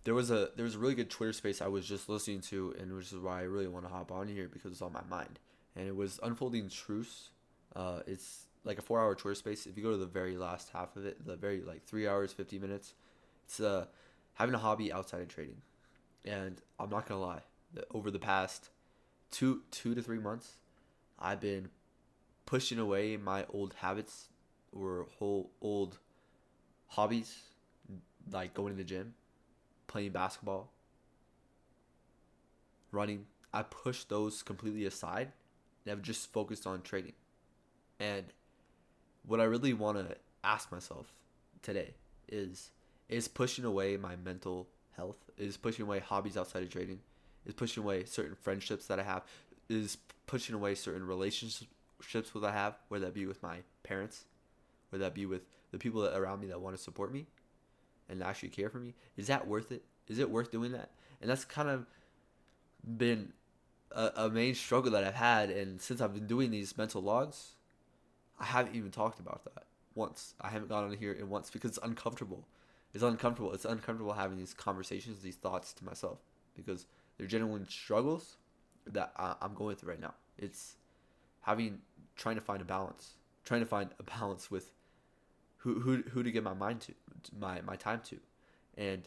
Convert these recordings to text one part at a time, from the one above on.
there was a really good Twitter space I was just listening to, and which is why I really want to hop on here because it's on my mind. And it was unfolding truths. It's like a 4 hour Twitter space. If you go to the very last half of it, the very like 3 hours 50 minutes, it's having a hobby outside of trading. And I'm not gonna lie, over the past two to 3 months, I've been pushing away my old habits or whole old hobbies, like going to the gym, playing basketball, running. I pushed those completely aside and I've just focused on trading. And what I really want to ask myself today is is pushing away my mental health, is pushing away hobbies outside of trading, is pushing away certain friendships that I have, is pushing away certain relationships that I have, whether that be with my parents, whether that be with the people that around me that want to support me and actually care for me. Is that worth it? Is it worth doing that? And that's kind of been a main struggle that I've had. And since I've been doing these mental logs, I haven't even talked about that once. I haven't gone on here in once because it's uncomfortable. It's uncomfortable. It's uncomfortable having these conversations, these thoughts to myself because they're genuine struggles that I'm going through right now. It's having trying to find a balance, trying to find a balance with who to give my mind to, my time to, and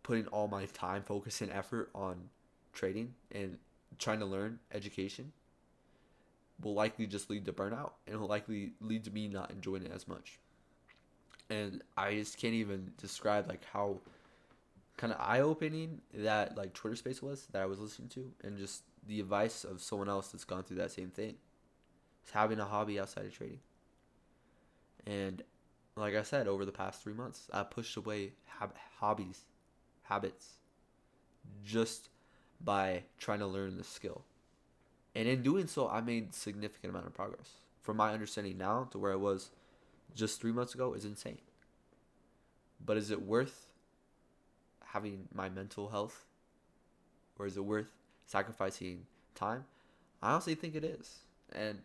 putting all my time, focus, and effort on trading and trying to learn education will likely just lead to burnout and will likely lead to me not enjoying it as much. And I just can't even describe like how kind of eye opening that like Twitter space was that I was listening to, and just the advice of someone else that's gone through that same thing. It's having a hobby outside of trading. And like I said, over the past 3 months, I pushed away hobbies, habits, just by trying to learn the skill. And in doing so, I made significant amount of progress. From my understanding now to where I was just 3 months ago is insane. But is it worth having my mental health, or is it worth sacrificing time? I honestly think it is. And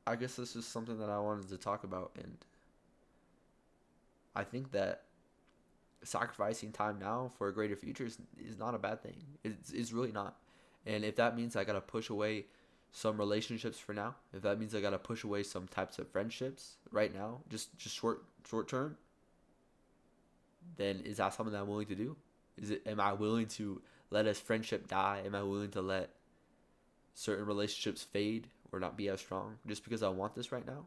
I guess this is something that I wanted to talk about. And I think that sacrificing time now for a greater future is not a bad thing. It's really not. And if that means I gotta push away some relationships for now, if that means I gotta push away some types of friendships right now, just short term, then is that something that I'm willing to do? Is it am I willing to let a friendship die? Am I willing to let certain relationships fade or not be as strong just because I want this right now?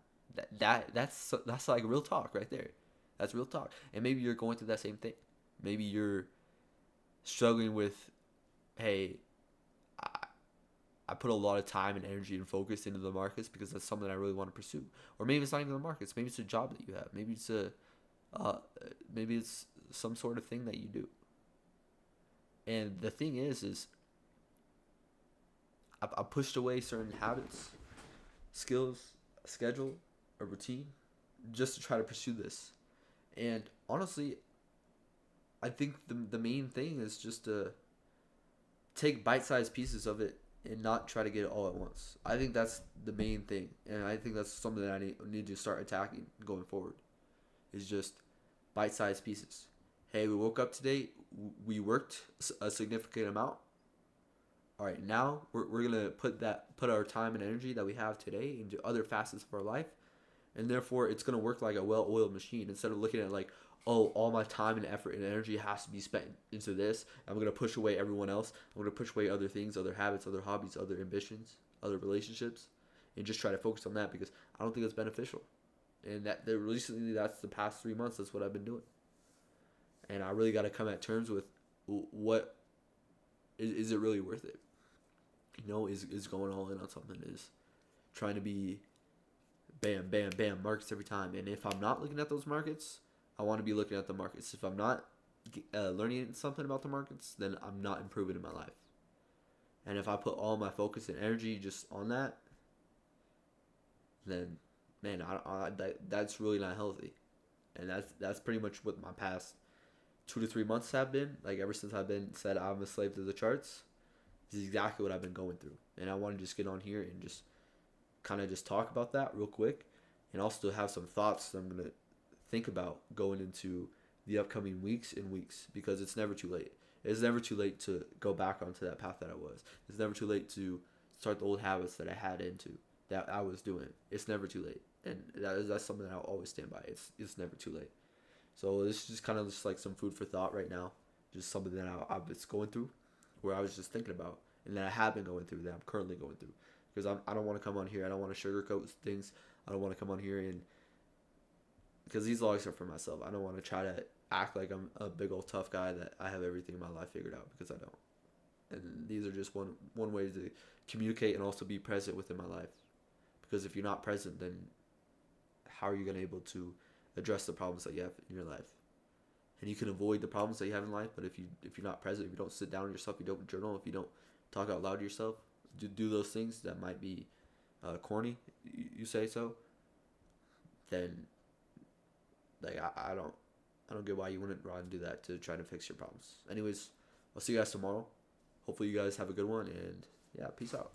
That's like real talk right there. That's real talk. And maybe you're going through that same thing. Maybe you're struggling with, hey, I, I put a lot of time and energy and focus into the markets because that's something I really want to pursue. Or maybe it's not even the markets. Maybe it's a job that you have. Uh, maybe it's some sort of thing that you do. And the thing is I pushed away certain habits, skills, a schedule, a routine, just to try to pursue this. And honestly, I think the main thing is just to take bite-sized pieces of it and not try to get it all at once. I think that's the main thing, and I think that's something that I need to start attacking going forward. Is just bite-sized pieces. Hey, we woke up today. We worked a significant amount. All right, now we're gonna put our time and energy that we have today into other facets of our life, and therefore it's gonna work like a well-oiled machine instead of looking at like, oh, all my time and effort and energy has to be spent into this. I'm gonna push away everyone else. I'm gonna push away other things, other habits, other hobbies, other ambitions, other relationships, and just try to focus on that because I don't think it's beneficial. And that recently, that's the past 3 months. That's what I've been doing, and I really got to come at terms with what is it really worth it? Is going all in on something, is trying to be bam, bam, bam markets every time. And if I'm not looking at those markets, I want to be looking at the markets. If I'm not learning something about the markets, then I'm not improving in my life. And if I put all my focus and energy just on that, then man, that's really not healthy. And that's pretty much what my past 2 to 3 months have been. Like ever since I've been said I'm a slave to the charts, this is exactly what I've been going through. And I want to just get on here and just kind of just talk about that real quick, and also have some thoughts that I'm gonna think about going into the upcoming weeks and weeks because it's never too late. It's never too late to go back onto that path that I was. It's never too late to start the old habits that I had into that I was doing. It's never too late, and that's something that I'll always stand by. It's never too late. So this is just kind of just like some food for thought right now. Just something that I've been going through, where I was just thinking about, and that I have been going through, that I'm currently going through. Because I don't want to come on here. I don't want to sugarcoat things. I don't want to come on here and because these logs are for myself. I don't want to try to act like I'm a big old tough guy that I have everything in my life figured out because I don't. And these are just one way to communicate and also be present within my life. Because if you're not present, then how are you gonna able to address the problems that you have in your life? And you can avoid the problems that you have in life, but if you're not present, if you don't sit down with yourself, you don't journal, if you don't talk out loud to yourself, do those things that might be corny, you say so, then like I don't get why you wouldn't run and do that to try to fix your problems. Anyways, I'll see you guys tomorrow. Hopefully you guys have a good one, and yeah, peace out.